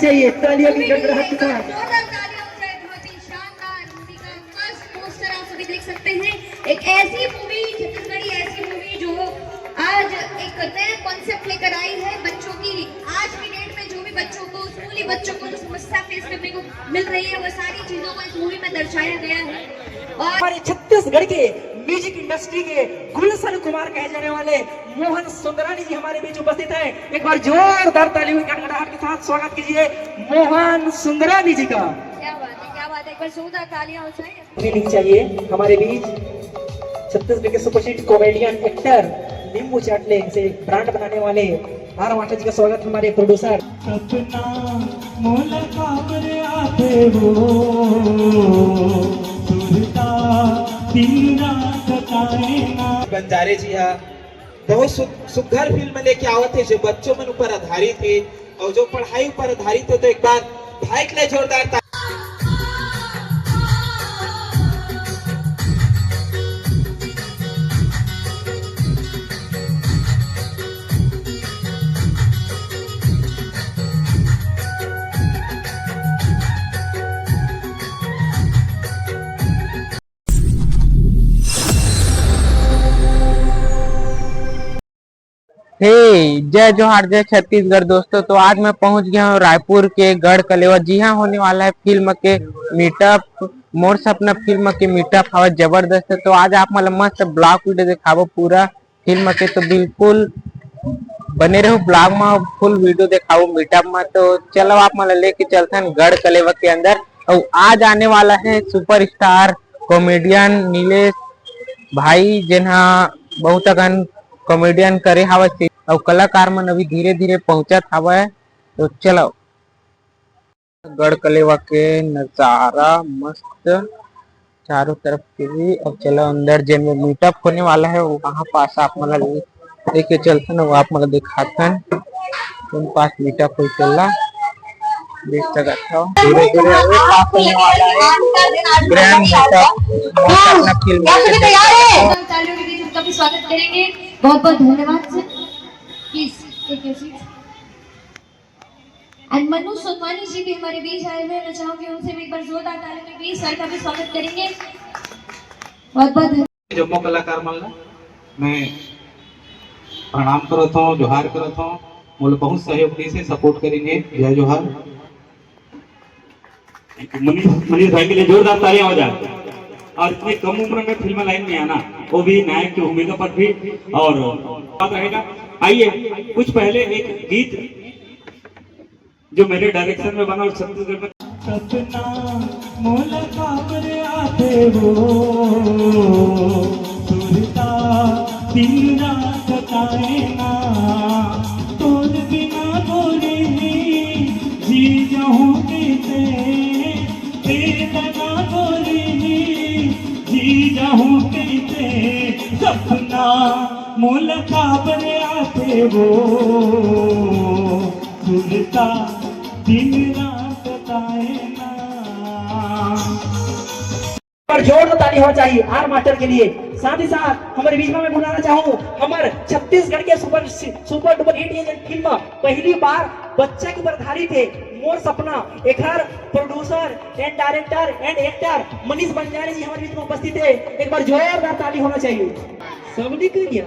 चाहिए तालियों की गड़गड़ाहट के साथ। पोस्टर आप सभी देख सकते हैं, एक ऐसी मूवी, छत्तीसगढ़ी ऐसी मूवी जो आज एक नया कॉन्सेप्ट लेकर आई है बच्चों की। आज की डेट में जो भी बच्चों को, स्कूली बच्चों को जो समस्या फेस करने को मिल रही है, वो सारी चीजों को इस मूवी में दर्शाया गया है। और हमारे छत्तीसगढ़ के म्यूजिक इंडस्ट्री के गुलशन कुमार कहे जाने वाले मोहन सुंदरानी जी हमारे बीच उपस्थित हैं। एक बार जोरदार तालियों की गड़गड़ाहट के साथ स्वागत कीजिए मोहन सुंदरानी जी का। क्या बात है, क्या बात है, एक बार जोरदार तालियां हो जाए। फीलिंग चाहिए हमारे बीच छत्तीसगढ़ के सुपरहिट कॉमेडियन एक्टर नींबू चाटले से ब्रांड बनाने वाले आर मास्टर जी का स्वागत हमारे प्रोड्यूसर। सपना मुलाकात रे आते वो सुरता दिन रात तारेना। बंजारे जी हा बहुत सुघर फिल्म लेके आवत है जो बच्चों मन ऊपर आधारित है और जो पढ़ाई ऊपर आधारित है। तो एक बार भाई के लिए जोरदार जय जोहार, जय छत्तीसगढ़। दोस्तों, तो आज मैं पहुंच गया हूं रायपुर के गढ़ कलेवा। जी हां, होने वाला है फिल्म के मीटअप। मोर सपना फिल्म के मीटअप हवा जबरदस्त है। तो आज आप मतलब मस्त ब्लॉग वीडियो दिखाबो पूरा फिल्म के, तो बिल्कुल बने रहो ब्लॉग में, फुल वीडियो दिखाओ मीटअप में। तो चलो आप मतलब लेके चलते हैं गढ़ कलेवा के अंदर। और आज आने वाला है सुपरस्टार कॉमेडियन नीलेश भाई, जिन्हा बहुत अगन कॉमेडियन करे हवे और कलाकार मन अभी धीरे धीरे पहुंचत हवे। तो चलो गढ़ कलेवा के नजारा मस्त चारों तरफ के भी। अब चलो अंदर जिन में मीटअप होने वाला है वहां पास आप मतलब लेके चलते हैं, वो आप मतलब दिखाते हैं उन पास मीटअप हो चल रहा। देख सकते हो धीरे धीरे पास होने वाला है ग्रैंड मीटअप अपना फिल्म उनका भी स्वागत करेंगे। बहुत बहुत धन्यवाद sir. Please take your seat. And Manu Sonwani ji भी हमारे बीच आए हुए हैं। मैं चाहूंगी उनसे भी एक बार जोरदार तालियों के बीच सर का भी स्वागत करेंगे। बहुत बहुत जम्मू कलाकार मन ला मैं प्रणाम करता हूँ, जोहार करता हूँ। मोल बहुत सहयोग दी से सपोर्ट करेंगे। जय जोहार। मनीष भाई के लिए जोरदार तालियां हो जाए। और इतनी कम उम्र में फिल्म लाइन में आना, वो भी नायक की भूमिका पर भी, और बात रहेगा। आइए कुछ पहले एक गीत जो मेरे डायरेक्शन में बना और छत्तीसगढ़ में। सपना मुलाकात रे आते वो सुरता दिन रात तारेना। तोर बिना बोले जी जाऊं कैसे, तेरा बोले जी जाऊं कैसे। सपना मुलाकात रे आते वो सुरता दिन रात तारेना। पर जोर ताली होना चाहिए आर मास्टर के लिए। साथ ही साथ हमारे बीच में मैं बुलाना चाहूँ हमारे छत्तीसगढ़ के सुपर डुपर हिट ये फिल्म पहली बार बच्चा के ऊपर आधारित है मोर सपना। एक producer and director and actor Manish Banjare ji हमारे बीच में उपस्थित है। एक बार जोरदार ताली होना चाहिए। सबने करिया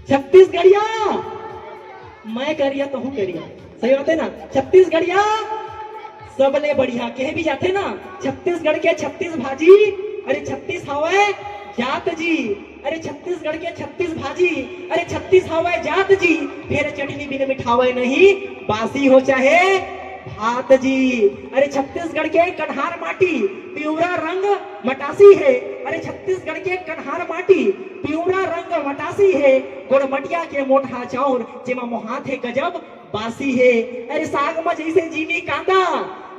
छत्तीसगढ़िया, मैं करिया तो हूँ करिया, सही बात है ना। छत्तीसगढ़िया सबले बढ़िया कहे भी जाते ना। छत्तीसगढ़ के 36 भाजी, अरे 36 हवाए जात जी। अरे छत्तीसगढ़ के 36 भाजी, अरे 36 हवाए जात जी। फिर चटनी बिन मिठावे नहीं बासी हो चाहे भात जी। अरे छत्तीसगढ़ के कन्हार माटी पिवरा रंग मटासी है। अरे छत्तीसगढ़ के कन्हार माटी पिवरा रंग मटासी है। गोड़मटिया के मोटा चाउर जेमा मोहात है गजब बासी है। अरे साग में जैसे जीनी कांदा,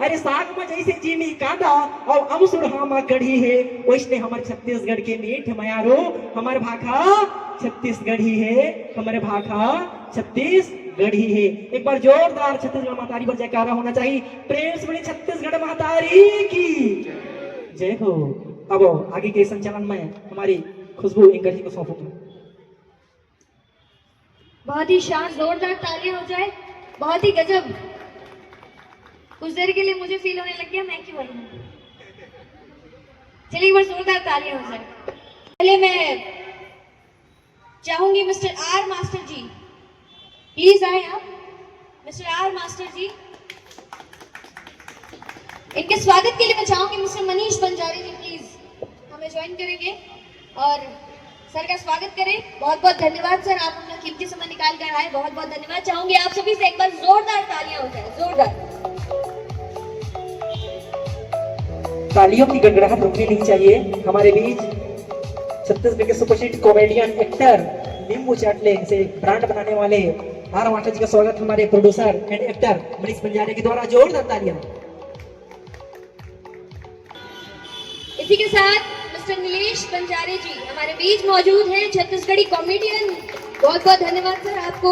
अरे साग में जैसे जीनी कांदा और अमसुरहा में कढ़ी है। वैसे हमारे छत्तीसगढ़ के मीठ मयारो हमारे भाखा छत्तीसगढ़ी है। हमारे भाखा छत्तीसगढ़ी है। एक बार जोरदार छत्तीसगढ़ मातारी पर जयकारा होना चाहिए। प्रेम से बड़ी छत्तीसगढ़ मातारी की जय हो। अब आगे के संचालन में हमारी खुशबू एंकर जी को सौंपूंगा। बहुत ही शान, जोरदार तालियां हो जाए। बहुत ही गजब। कुछ देर के लिए मुझे फील होने लग गया मैं क्यों आई हूँ। चलिए एक बार जोरदार तालियां हो जाए। पहले मैं चाहूंगी mister R master ji, please आए आप। मिस्टर आर मास्टर जी, इनके स्वागत के लिए मैं चाहूंगी मिस्टर मनीष बंजारी जी प्लीज हमें ज्वाइन करेंगे और सर का स्वागत करें। बहुत बहुत धन्यवाद सर, आप अपना कीमती समय निकाल कर आए, बहुत बहुत धन्यवाद। चाहूंगी आप सभी से एक बार जोरदार तालियां हो जाए, जोरदार। तालियों की गड़गड़ाहट रुकनी नहीं चाहिए। हमारे बीच छत्तीसगढ़ के सुपरहिट कॉमेडियन एक्टर नींबू चाटले से ब्रांड बनाने वाले आर मास्टर जी का स्वागत हमारे प्रोड्यूसर एंड एक्टर मनीष बंजारे के द्वारा जोरदार तालियां। इसी के साथ मिस्टर नीलेश बंजारे जी हमारे बीच मौजूद हैं, छत्तीसगढ़ी कॉमेडियन। बहुत बहुत धन्यवाद सर, आपको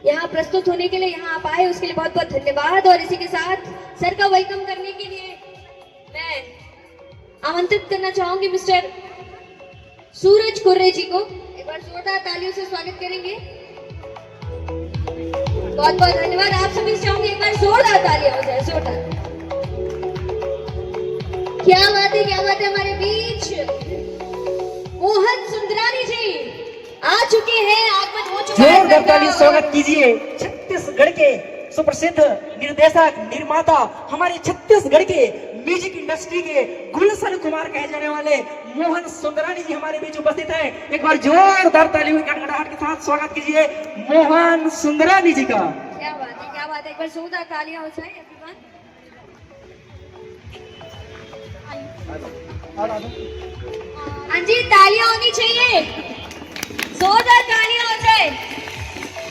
यहाँ प्रस्तुत होने के लिए, यहाँ आप आए उसके लिए बहुत बहुत धन्यवाद। और इसी के साथ सर का वेलकम करने के लिए मैं आमंत्रित करना चाहूंगी मिस्टर सूरज कुर्रे जी को। एक बार जोरदार तालियों से स्वागत करेंगे। बहुत बहुत धन्यवाद। आप सभी से चाहूंगी एक बार जोरदार तालियां हो जाए, जोरदार। क्या बात है हमारे बीच मोहन सुंदरानी जी आ चुके हैं, आगमन हो चुका है। जोरदार ताली स्वागत कीजिए छत्तीसगढ़ के सुप्रसिद्ध निर्देशक निर्माता, हमारे छत्तीसगढ़ के म्यूजिक इंडस्ट्री के गुलशन कुमार कहे जाने वाले मोहन सुंदरानी जी हमारे बीच उपस्थित हैं। एक बार जोरदार तालियों की गड़गड़ाहट के साथ स्वागत कीजिए मोहन सुंदरानी जी का। क्या बात है, एक बार जोरदार तालियां हो जाए एवरीवन। हाँ जी, तालियां होनी चाहिए, जोरदार तालियां हो जाए।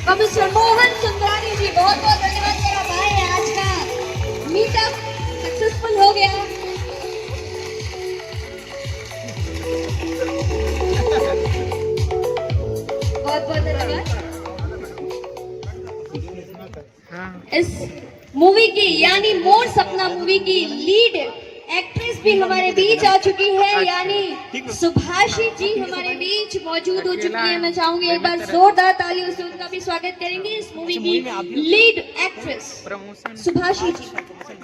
और मिस्टर मोहन सुंदरानी जी बहुत बहुत धन्यवाद सर, आप आए हैं। आज का मीटअप सक्सेसफुल हो गया। बहुत बहुत धन्यवाद। इस मूवी की यानी मोर सपना मूवी की लीड एक्ट्रेस भी हमारे बीच आ चुकी है, यानी सुभाषी जी हमारे बीच मौजूद हो चुकी है। मैं चाहूंगी एक बार जोरदार तालियों से उनका भी स्वागत करेंगे। इस मूवी की लीड एक्ट्रेस सुभाषी जी,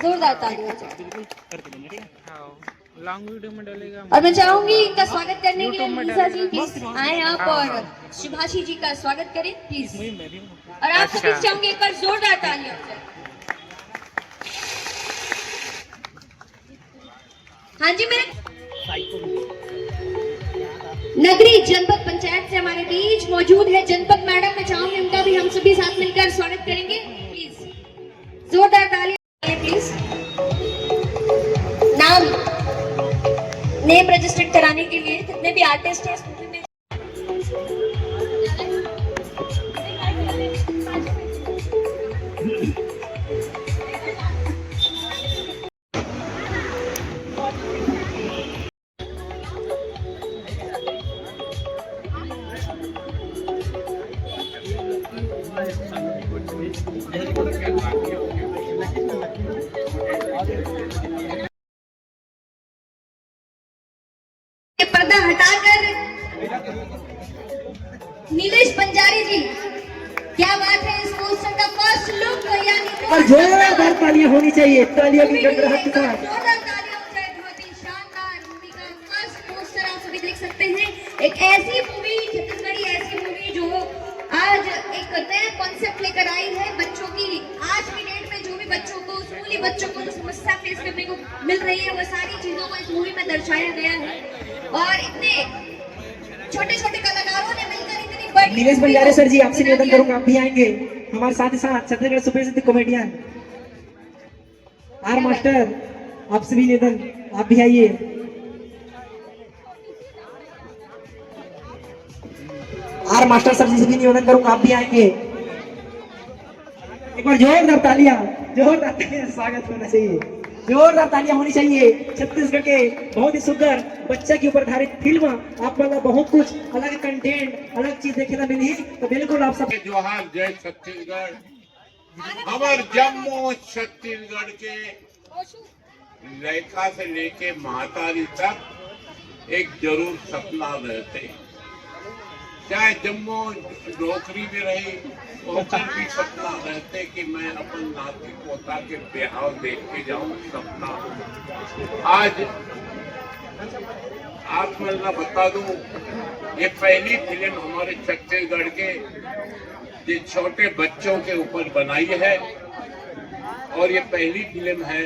जोरदार तालियां। लॉन्ग वीडियो में डलेगा। और मैं चाहूंगी इनका स्वागत करने के लिए मीसा जी प्लीज आए आप और सुभाषी जी का स्वागत करें प्लीज। और आप सभी से चाहूंगी एक बार जोरदार तालियां। हाँ जी, मेरे नगरी जनपद पंचायत से हमारे बीच मौजूद है जनपद मैडम। मैं चाहूंगी उनका भी हम सभी साथ मिलकर स्वागत करेंगे प्लीज। जोरदार तालियां प्लीज। नाम नेम रजिस्टर्ड कराने के लिए जितने भी आर्टिस्ट हैं इस मूवी में पर्दा हटाकर नीलेश बंजारी जी, क्या बात है। इस पोस्टर का फर्स्ट लुक यानी जोरदार तालियां होनी चाहिए, तालियों की गड़गड़ाहट के साथ। जोरदार तालियां हो जाए। बहुत ही शानदार मूवी का फर्स्ट पोस्टर आप सभी देख सकते हैं। एक ऐसी मूवी, छत्तीसगढ़ी ऐसी मूवी जो आज एक नया कॉन्सेप्ट लेकर आई है बच्चों की। आज की डेट में जो भी बच्चों को, स्कूली बच्चों को जो समस्या फेस करने को मिल रही है, वो सारी चीजों को इस मूवी में दर्शाया गया है। और इतने छोटे छोटे कलाकारों ने मिलकर इतनी बड़ी। नीलेश बंजारे सर जी, आपसे निवेदन करूंगा आप भी आएंगे हमारे साथ ही साथ छत्तीसगढ़ सुप्रसिद्ध कॉमेडियन आर मास्टर, आपसे भी निवेदन आप भी आइए। आर मास्टर सर जी से भी निवेदन करूंगा आप भी आएंगे। एक बार जोरदार तालियां, जोरदार तालियां स्वागत होना चाहिए, जोरदार तालियां होनी चाहिए। छत्तीसगढ़ के बहुत ही सुंदर बच्चा के ऊपर आधारित फिल्म, आप मतलब बहुत कुछ अलग कंटेंट, अलग चीज देखने को मिली, तो बिल्कुल आप सब जोहार। जय छत्तीसगढ़। हमारे जम्मू छत्तीसगढ़ के लड़का से लेके महातारी तक एक जरूर सपना रहते। चाहे जम्मू नौकरी में रही होकर भी सपना रहते कि मैं अपन नाती पोता के ब्याह देख के जाऊं, सपना। आज आप मैं बता दूं, ये पहली फिल्म हमारे छत्तीसगढ़ के जो छोटे बच्चों के ऊपर बनाई है, और ये पहली फिल्म है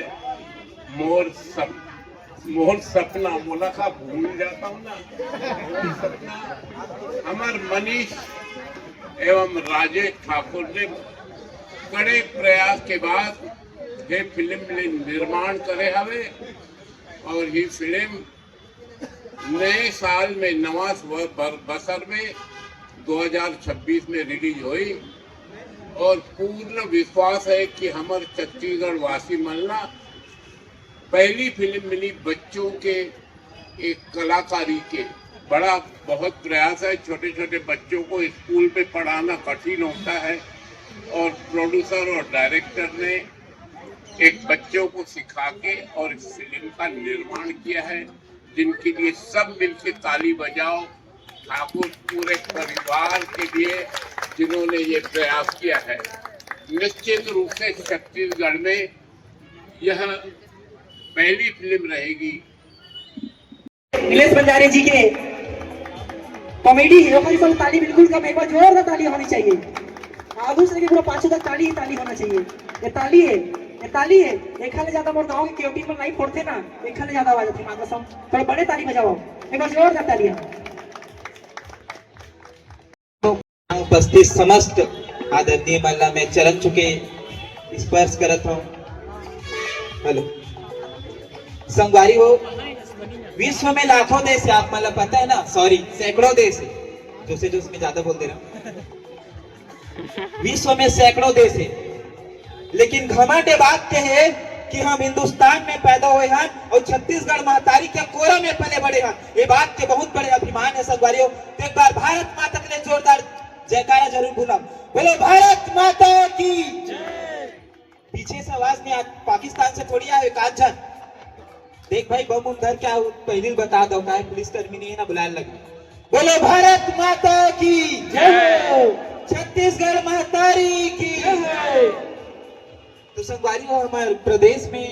मोर सपना। मोला भूल जाता हूँ ना, मोर सपना। हमार मनीष एवं राजेश ठाकुर ने कड़े प्रयास के बाद ये फिल्म निर्माण करे हवे, और ये फिल्म नए साल में नवा बसर में 2026 में रिलीज हुई, और पूर्ण विश्वास है कि हमारे छत्तीसगढ़ वासी मलना पहली फिल्म मिली बच्चों के एक कलाकारी के। बड़ा बहुत प्रयास है, छोटे छोटे बच्चों को स्कूल पे पढ़ाना कठिन होता है, और प्रोड्यूसर और डायरेक्टर ने एक बच्चों को सिखा के और इस फिल्म का निर्माण किया है, जिनके लिए सब मिलकर ताली बजाओ। ठाकुर पूरे परिवार के लिए जिन्होंने ये प्रयास किया है। निश्चित रूप से छत्तीसगढ़ में यह पहली फिल्म रहेगी। नीलेश बंजारे जी के कॉमेडी ताली बिल्कुल कम, एक बार जोरदार ताली होनी चाहिए। आगू से पूरा पांचों तक ताली ही ताली होना चाहिए। ये ताली है, ये ताली है। एक खाने ज्यादा मोर गाँव के केवटी में नहीं फोड़ते ना, एक खाने ज्यादा आवाज आती है। कसम थोड़ा बड़े ताली बजाओ, एक बार जोरदार तालियां। उपस्थित समस्त आदरणीय महिला में चरण चुके स्पर्श करत हूँ। हेलो संगवारी हो, विश्व में लाखों देश है, आप मतलब पता है ना, सॉरी सैकड़ों देश है, जोश में ज्यादा बोल दे रहा हूं। विश्व में सैकड़ों देश है, लेकिन घमंड ये बात के है कि हम हिंदुस्तान में पैदा हुए हैं और छत्तीसगढ़ महतारी के कोरा में पले बड़े हैं। ये बात के बहुत बड़े अभिमान है संगवारियों। तो एक बार भारत माता के लिए जोरदार जयकारा जरूर बोला, बोलो भारत माता की। पीछे से आवाज नहीं, पाकिस्तान से थोड़ी आए एक जन। देख भाई बम उधर क्या पहले बता दो, क्या पुलिस कर्मी नहीं है ना, बुलाने लगे। बोलो भारत माता की जय, छत्तीसगढ़ महतारी की जय। तो संगवारी हो, हमारे प्रदेश में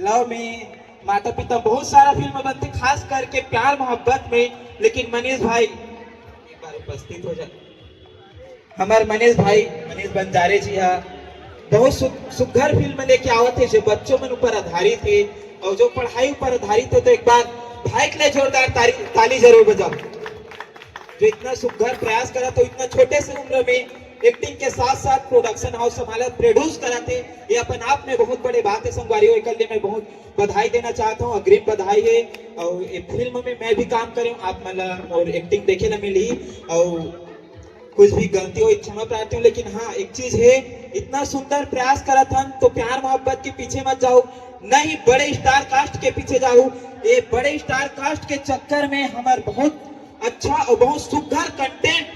लव में माता पिता बहुत सारा फिल्म बनते, खास करके प्यार मोहब्बत में। लेकिन मनीष भाई एक बार उपस्थित हो जाए। हमारे मनीष भाई, मनीष बंजारे जी बहुत सुघर फिल्म लेके आवत है, जो बच्चों में ऊपर आधारित है और जो पढ़ाई ऊपर आधारित है। तो एक बार भाई के लिए जोरदार ताली जरूर बजाओ, जो इतना सुघर प्रयास करा। तो इतना छोटे से उम्र में एक्टिंग के साथ साथ प्रोडक्शन हाउस संभाला, प्रोड्यूस कराते, ये अपन आप में बहुत बड़े बात है संगवारियों। एक लिए मैं बहुत बधाई देना चाहता हूँ, अग्रिम बधाई है। और ये फिल्म में मैं भी काम करे आप मतलब, और एक्टिंग देखे ना मिली, और कुछ भी गलती हो क्षमा प्रार्थी हूँ। लेकिन हाँ एक चीज है, इतना सुंदर प्रयास करा था तो प्यार मोहब्बत के पीछे मत जाओ, नहीं बड़े स्टार कास्ट के पीछे जाओ। ये बड़े स्टार कास्ट के चक्कर में हमारे बहुत अच्छा और बहुत सुघर कंटेंट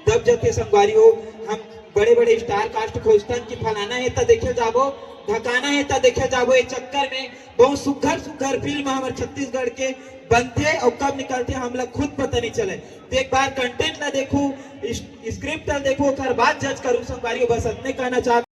दब जाते संगवारी हो। हम बड़े बड़े स्टार कास्ट खोजतन कि फलाना है तो देखे जाबो, ढकाना है तो देखे जाबो। ये चक्कर में बहुत सुघर सुघर फिल्म हमारे छत्तीसगढ़ के बनते और कब निकलते हम लोग खुद पता नहीं चले। तो एक बार कंटेंट ना देखो, स्क्रिप्ट ना देखो, कर बात जज करूँ संगवारी। बस इतने कहना चाहता।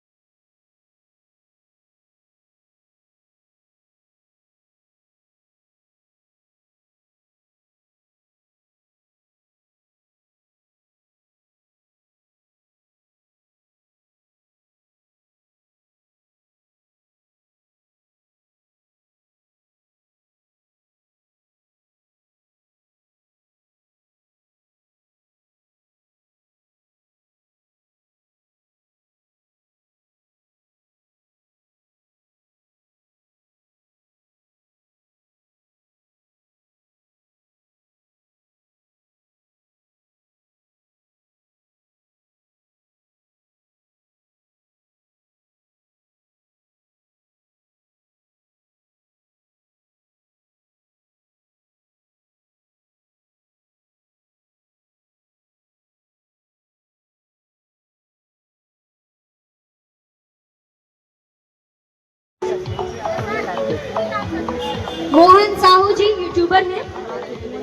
मोहन साहू जी यूट्यूबर हैं।